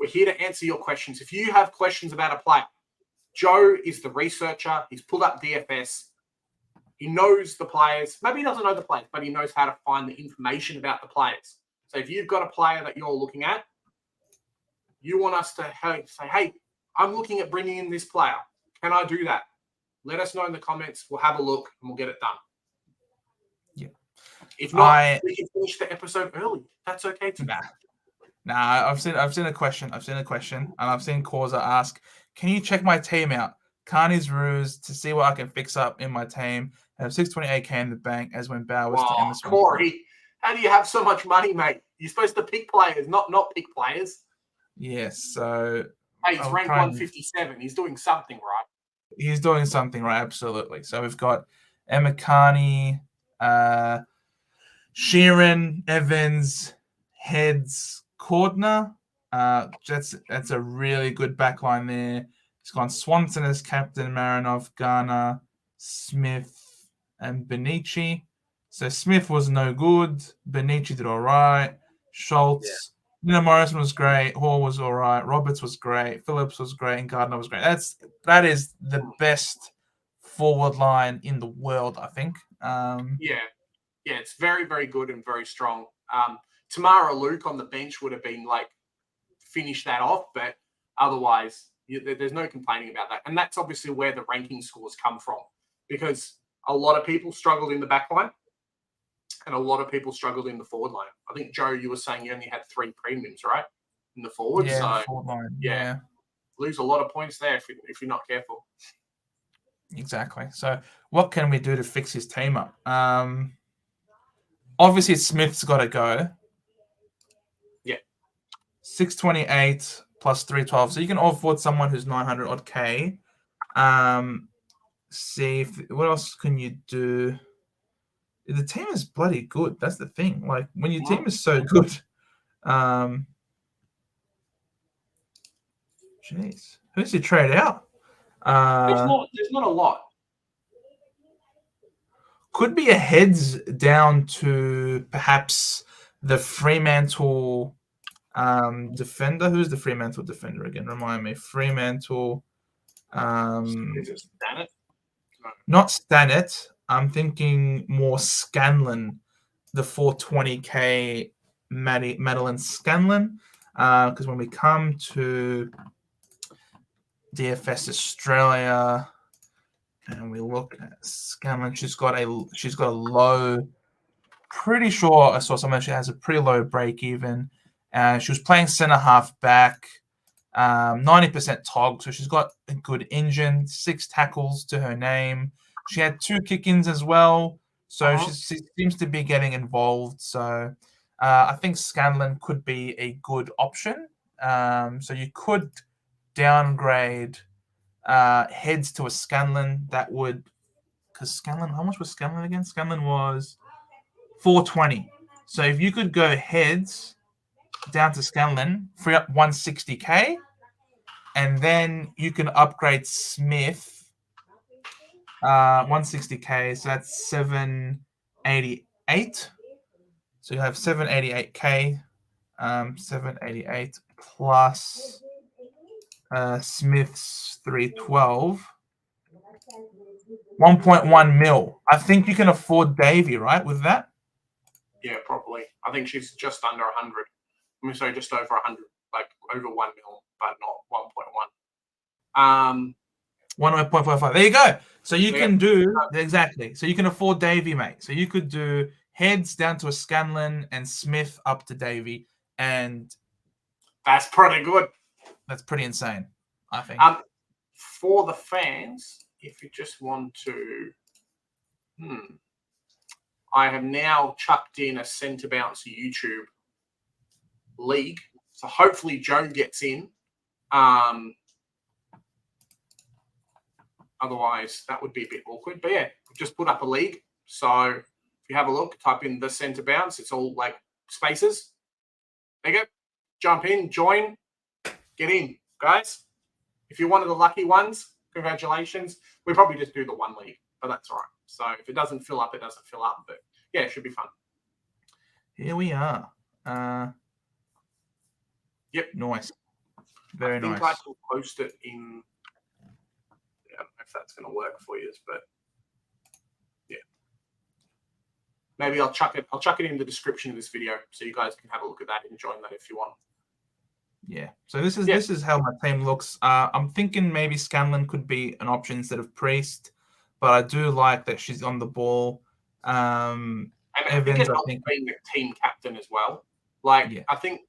We're here to answer your questions. If you have questions about a player, Joe is the researcher. He's pulled up DFS. He knows the players. Maybe he doesn't know the players, but he knows how to find the information about the players. So if you've got a player that you're looking at, you want us to say, hey, I'm looking at bringing in this player. Can I do that? Let us know in the comments. We'll have a look and we'll get it done. Yeah. If not, we can finish the episode early. That's okay too. Nah. I've seen a question. And I've seen Causa ask, can you check my team out? Carney's Ruse to see what I can fix up in my team. I have 628k in the bank as when Bowers to Emerson. Corey, how do you have so much money, mate? You're supposed to pick players, not pick players. Yes, so... Hey, he's ranked 157. He's doing something right. He's doing something right, absolutely. So we've got Emma Carney, Sheeran, Evans, Heads, Cordner. That's a really good backline there. He's gone Swanson as captain, Marinov, Garner, Smith, and Benici. So Smith was no good. Benici did all right. Schultz, Morrison was great. Hall was all right. Roberts was great. Phillips was great. And Gardner was great. That is the best forward line in the world, I think. Yeah, it's very, very good and very strong. Tamara Luke on the bench would have been finish that off, but otherwise, there's no complaining about that. And that's obviously where the ranking scores come from, because a lot of people struggled in the back line and a lot of people struggled in the forward line. I think, Joe, you were saying you only had 3 premiums, right, in the forward? Yeah, the forward line. Yeah. Lose a lot of points there if you're not careful. Exactly. So what can we do to fix his team up? Obviously, Smith's got to go. Yeah. 628 plus 312. So you can afford someone who's 900 odd K. What else can you do? The team is bloody good. That's the thing. When your team is so good, jeez, who's your trade out? There's not a lot. Could be a heads down to perhaps the Fremantle defender. Who's the Fremantle defender again? Remind me. Fremantle. Is it Stanet? No. Not Stanet. I'm thinking more Scanlon, the 420k Madeline Scanlon. Because when we come to DFS Australia and we look at Scanlon, she's got a low. Pretty sure I saw someone. She has a pretty low break even. She was playing centre half back, 90% tog, so she's got a good engine. 6 tackles to her name. She had 2 kick-ins as well, so she seems to be getting involved. So I think Scanlon could be a good option. So you could downgrade heads to a Scanlon. That would, because Scanlon, how much was Scanlon again? Scanlon was 420. So if you could go heads down to Scanlon, free up 160k, and then you can upgrade Smith 160k, so that's 788. So you have 788k, 788 plus Smith's 312, 1.1 mil. I think you can afford Davey, right, with that? Yeah, probably. I think she's just under 100. I mean, sorry, just over 100, over 1 mil, but not 1.1. 1.45. There you go. So you can do exactly. So you can afford Davey, mate. So you could do heads down to a Scanlon and Smith up to Davey, and that's pretty good. That's pretty insane, I think. For the fans, if you just want to, I have now chucked in a centre bounce YouTube league, so hopefully Joe gets in. Otherwise, that would be a bit awkward. But yeah, we've just put up a league. So if you have a look, type in the centre bounce. It's all spaces. There you go. Jump in, join, get in, guys. If you're one of the lucky ones, congratulations. We probably just do the one league, but that's all right. So if it doesn't fill up, it doesn't fill up. But yeah, it should be fun. Here we are. Yep. Nice. Very I think nice. I can post it in. I don't know if that's going to work for you, but yeah. Maybe I'll chuck it in the description of this video so you guys can have a look at that and join that if you want. Yeah. So this is how my team looks. I'm thinking maybe Scanlon could be an option instead of Priest, but I do like that she's on the ball. And Evans, I think being the team captain as well. Like, yeah. I think,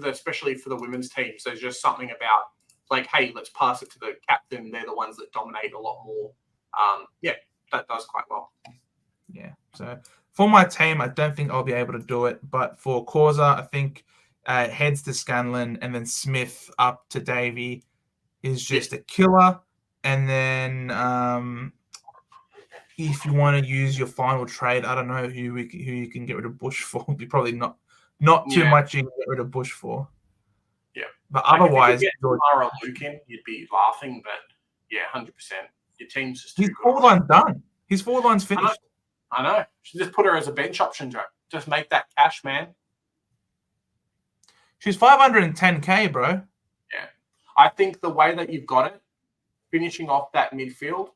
especially for the women's teams, there's just something about like, hey, let's pass it to the captain. They're the ones that dominate a lot more. That does quite well. Yeah. So for my team, I don't think I'll be able to do it, but for Causa, I think heads to Scanlon and then Smith up to Davey is just a killer. And then if you want to use your final trade, I don't know who you can get rid of Bush for. Be probably not too much you can get rid of Bush for. Yeah, but otherwise, if you could get Mara Luke in, you'd be laughing. But yeah, 100%. Your team's just too good. His forward line's done. His forward line's finished. I know. Should just put her as a bench option, Joe. Just make that cash, man. She's 510K, bro. Yeah, I think the way that you've got it, finishing off that midfield,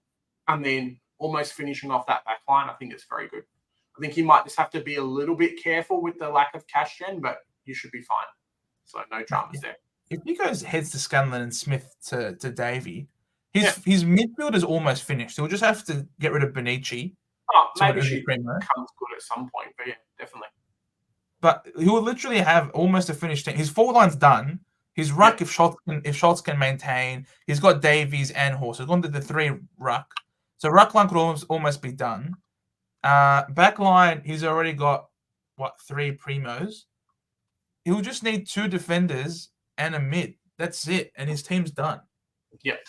and then almost finishing off that back line, I think it's very good. I think you might just have to be a little bit careful with the lack of cash gen, but you should be fine. So no dramas there. If he goes heads to Scanlon and Smith to Davey, his midfield is almost finished. He'll just have to get rid of Benici. Maybe she becomes good at some point, but yeah, definitely. But he will literally have almost a finished team. His forward line's done. His ruck, if Schultz can maintain, he's got Davies and Horse. He's gone to the 3 ruck. So ruck line could almost be done. Back line, he's already got 3 primos. He'll just need 2 defenders and a mid. That's it, and his team's done. Yep.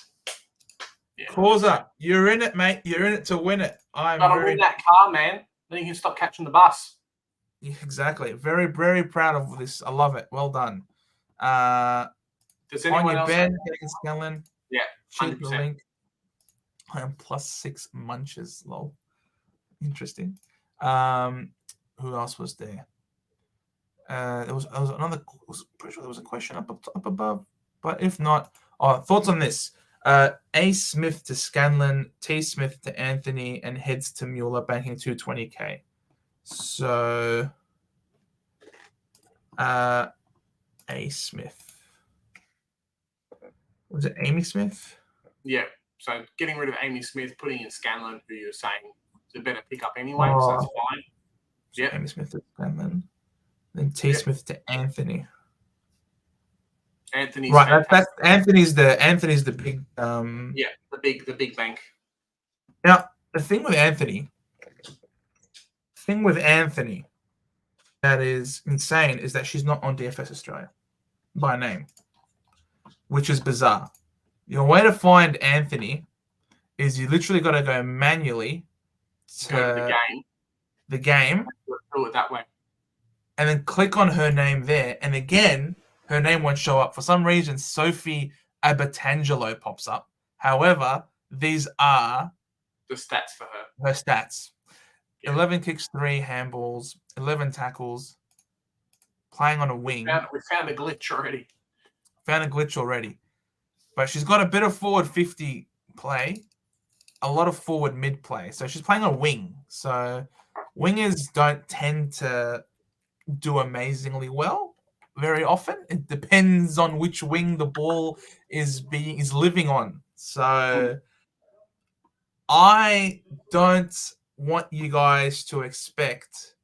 Yeah. Causa, you're in it, mate. You're in it to win it. Gotta win that car, man. Then you can stop catching the bus. Yeah, exactly. Very, very proud of this. I love it. Well done. Does anyone else? Ben getting Scanlon. Yeah, 100%. The link. I am +6 munches. Lol. Interesting. Who else was there? There was another. Pretty sure there was a question up above, but if not, thoughts on this? A Smith to Scanlon, T Smith to Anthony, and heads to Mueller, banking 220K. So, A Smith. Was it Amy Smith? Yeah. So getting rid of Amy Smith, putting in Scanlon, who you're saying is a better pickup anyway, so that's fine. Yeah. Amy Smith to Scanlon, then T Smith to Anthony. Anthony's right. That's Anthony's the big. The big bank. Now the thing with Anthony that is insane is that she's not on DFS Australia by name, which is bizarre. Your way to find Anthony is you literally got to go manually to the game. Do it that way. And then click on her name there. And again, her name won't show up. For some reason, Sophie Abatangelo pops up. However, these are the stats for her. Her stats. Yeah. 11 kicks, 3 handballs, 11 tackles, playing on a wing. We found a glitch already. But she's got a bit of forward 50 play, a lot of forward mid play. So she's playing a wing. So wingers don't tend to do amazingly well very often. It depends on which wing the ball is living on. So I don't want you guys to expect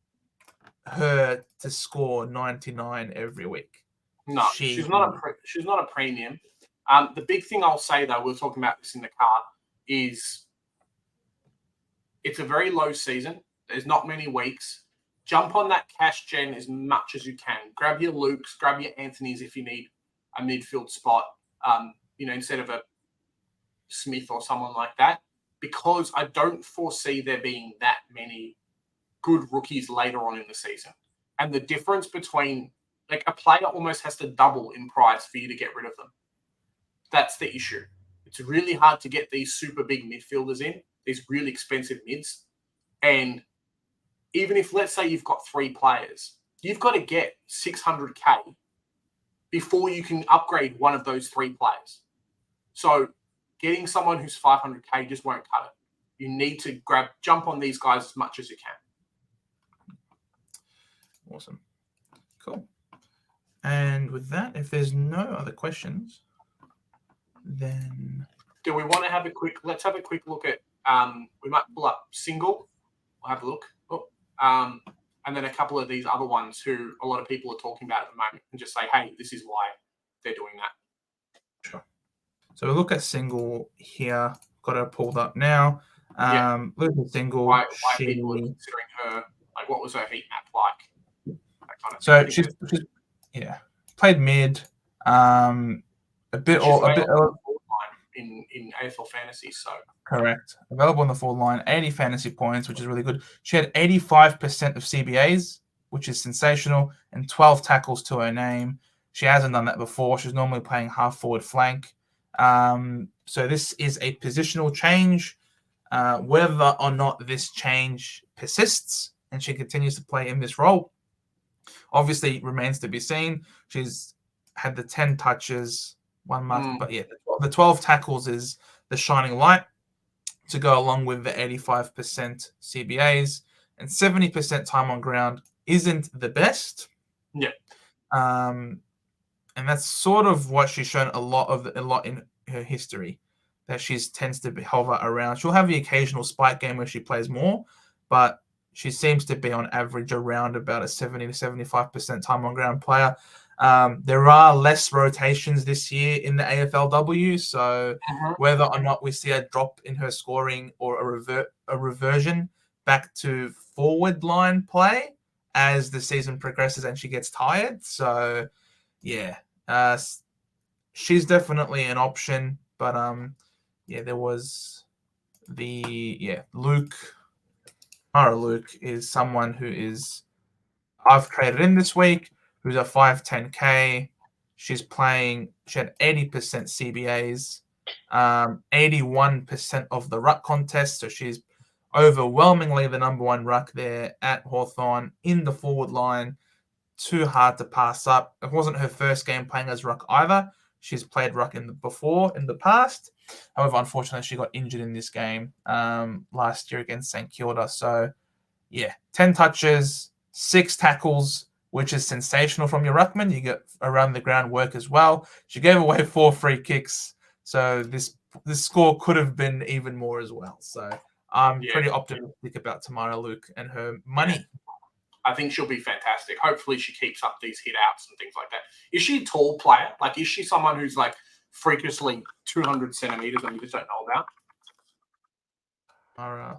her to score 99 every week. No, she's not a premium. The big thing I'll say, though, we were talking about this in the car, is it's a very low season. There's not many weeks. Jump on that cash gen as much as you can. Grab your Lukes, grab your Anthonys if you need a midfield spot, instead of a Smith or someone like that, because I don't foresee there being that many good rookies later on in the season. And the difference between, a player almost has to double in price for you to get rid of them. That's the issue. It's really hard to get these super big midfielders in, these really expensive mids. And even if, let's say, you've got 3 players, you've got to get 600K before you can upgrade one of those 3 players. So getting someone who's 500k just won't cut it. You need to jump on these guys as much as you can. Awesome. Cool. And with that, if there's no other questions, then do we want to have let's have a quick look at, we might pull up single. We'll have a look. And then a couple of these other ones who a lot of people are talking about at the moment and just say, hey, this is why they're doing that. Sure. So we look at single here. Got her pulled up now. Look at single. Why people are considering her, like, what was her heat map like? That kind of so thing. she's played mid. A bit in AFL Fantasy, so correct. Available on the forward line, 80 fantasy points, which is really good. She had 85% of CBAs, which is sensational, and 12 tackles to her name. She hasn't done that before. She's normally playing half forward flank. So this is a positional change. Whether or not this change persists and she continues to play in this role, obviously remains to be seen. She's had the 10 touches, 1 month, but yeah, the 12 tackles is the shining light to go along with the 85% CBAs, and 70% time on ground isn't the best. Yeah. And that's sort of what she's shown a lot in her history, that she tends to hover around. She'll have the occasional spike game where she plays more, but she seems to be on average around about a 70 to 75% time on ground player. There are less rotations this year in the AFLW, so whether or not we see a drop in her scoring or a reversion back to forward line play as the season progresses and she gets tired. So, yeah, she's definitely an option. But there was Luke. Luke is someone who I've traded in this week, who's a 510k. She had 80% CBAs, 81% of the ruck contest. So she's overwhelmingly the number 1 ruck there at Hawthorn in the forward line. Too hard to pass up. It wasn't her first game playing as ruck either. She's played ruck in the past. However, unfortunately, she got injured in this game last year against St Kilda. So, 10 touches, 6 tackles, which is sensational from your ruckman. You get around the ground work as well. She gave away 4 free kicks. So this score could have been even more as well. So I'm pretty optimistic about Tamara Luke and her money. Yeah. I think she'll be fantastic. Hopefully she keeps up these hit outs and things like that. Is she a tall player? Like, is she someone who's like freakishly 200 centimeters and we just don't know about? Tamara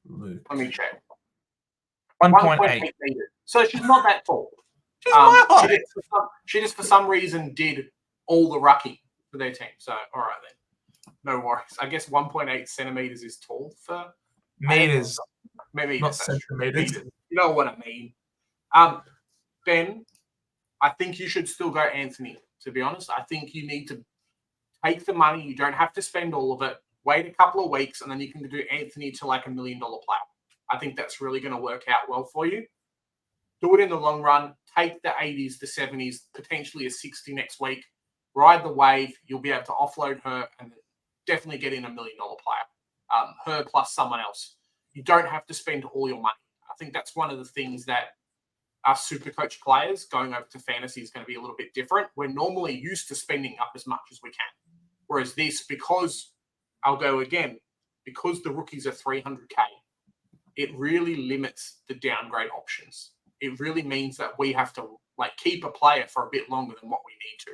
Luke. Let me check. 1.8 meters. So she's not that tall. She's my height. She just for some reason did all the rucking for their team. So all right then, no worries. I guess 1.8 centimeters is tall for meters. Maybe not centimeters. You know what I mean. Ben, I think you should still go Anthony. To be honest, I think you need to take the money. You don't have to spend all of it. Wait a couple of weeks, and then you can do Anthony to like $1 million player. I think that's really going to work out well for you. Do it in the long run. Take the 80s, the 70s, potentially a 60 next week. Ride the wave. You'll be able to offload her and definitely get in $1 million player. Her plus someone else. You don't have to spend all your money. I think that's one of the things that us Supercoach players going over to fantasy is going to be a little bit different. We're normally used to spending up as much as we can. Whereas this, because I'll go again, because the rookies are 300k, it really limits the downgrade options. It really means that we have to like keep a player for a bit longer than what we need to.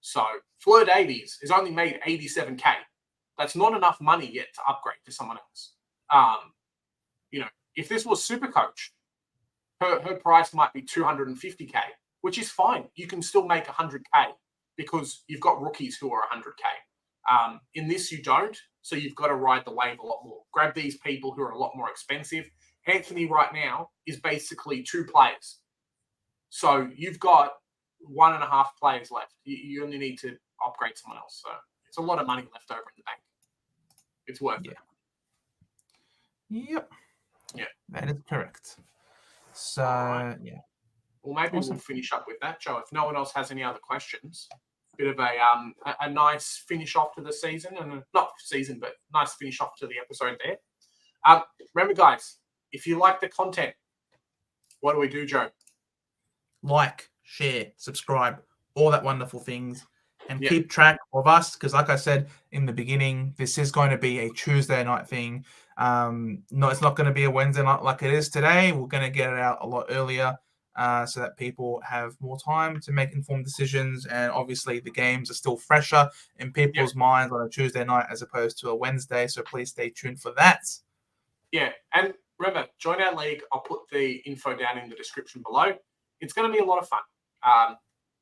So Fleur Davies has only made 87k. That's not enough money yet to upgrade to someone else. If this was Supercoach, her price might be 250k, which is fine. You can still make 100k because you've got rookies who are 100k. In this, you don't. So you've got to ride the wave a lot more. Grab these people who are a lot more expensive. Anthony right now is basically 2 players. So you've got 1.5 players left. You only need to upgrade someone else. So it's a lot of money left over in the bank. It's worth it. Yep. Yeah. That is correct. So, right. Well, maybe Awesome. we'll finish up with that, Joe. If no one else has any other questions, bit of a nice finish off to the season, and not season, but nice finish off to the episode there. Remember, guys, if you like the content, what do we do, Joe? Like, share, subscribe, all that wonderful things, and Yeah. keep track of us, because like I said in the beginning, this is going to be a Tuesday night thing. No, it's not going to be a Wednesday night like it is today. We're going to get it out a lot earlier so that people have more time to make informed decisions, and obviously the games are still fresher in people's minds on a Tuesday night as opposed to a Wednesday, so please stay tuned for that. Yeah, and remember, join our league. I'll put the info down in the description below. It's going to be a lot of fun.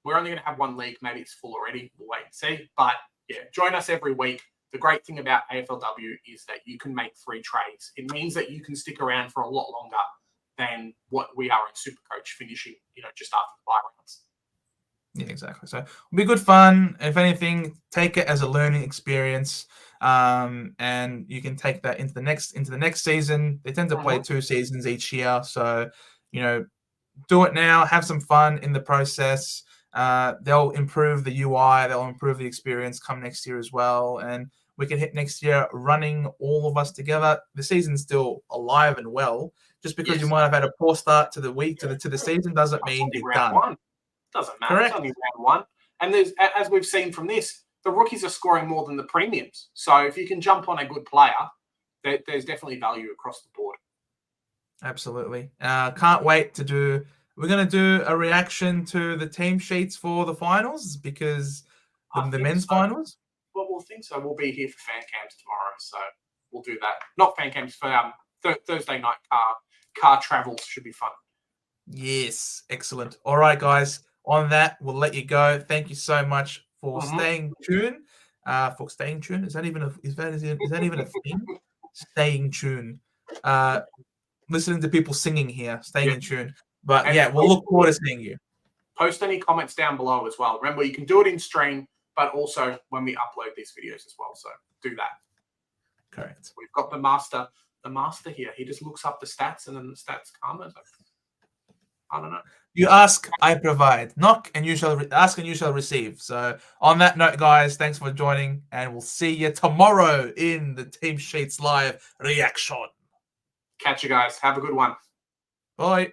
We're only going to have one league. Maybe it's full already. We'll wait and see. But yeah, join us every week. The great thing about AFLW is that you can make free trades. It means that you can stick around for a lot longer than what we are in Supercoach, finishing, just after the bye rounds. Yeah, exactly. So it'll be good fun. If anything, take it as a learning experience, and you can take that into the next season. They tend to play 2 seasons each year, so do it now. Have some fun in the process. They'll improve the UI. They'll improve the experience come next year as well, and we can hit next year running all of us together. The season's still alive and well. Just because you might have had a poor start to the week to the season doesn't mean you're done. One. Doesn't matter. Correct. It's only round one. And there's, as we've seen from this, the rookies are scoring more than the premiums. So if you can jump on a good player, there's definitely value across the board. Absolutely. Can't wait to do. We're going to do a reaction to the team sheets for the finals, because the men's finals. Well, we'll think so. We'll be here for fan cams tomorrow, so we'll do that. Not fan cams, for Thursday night car travels should be fun. Yes, excellent. All right, guys. On that, we'll let you go. Thank you so much for staying tuned. For staying tuned, is that even a thing? Staying tuned. Listening to people singing here, staying in tune. But and we'll look forward to seeing you. Post any comments down below as well. Remember, you can do it in stream, but also when we upload these videos as well. So do that. Correct. We've got the master here. He just looks up the stats, and then the stats come. Like, I don't know. You ask, I provide. Knock, and you shall ask, and you shall receive. So on that note, guys, thanks for joining, and we'll see you tomorrow in the Team Sheets Live reaction. Catch you guys. Have a good one. Bye.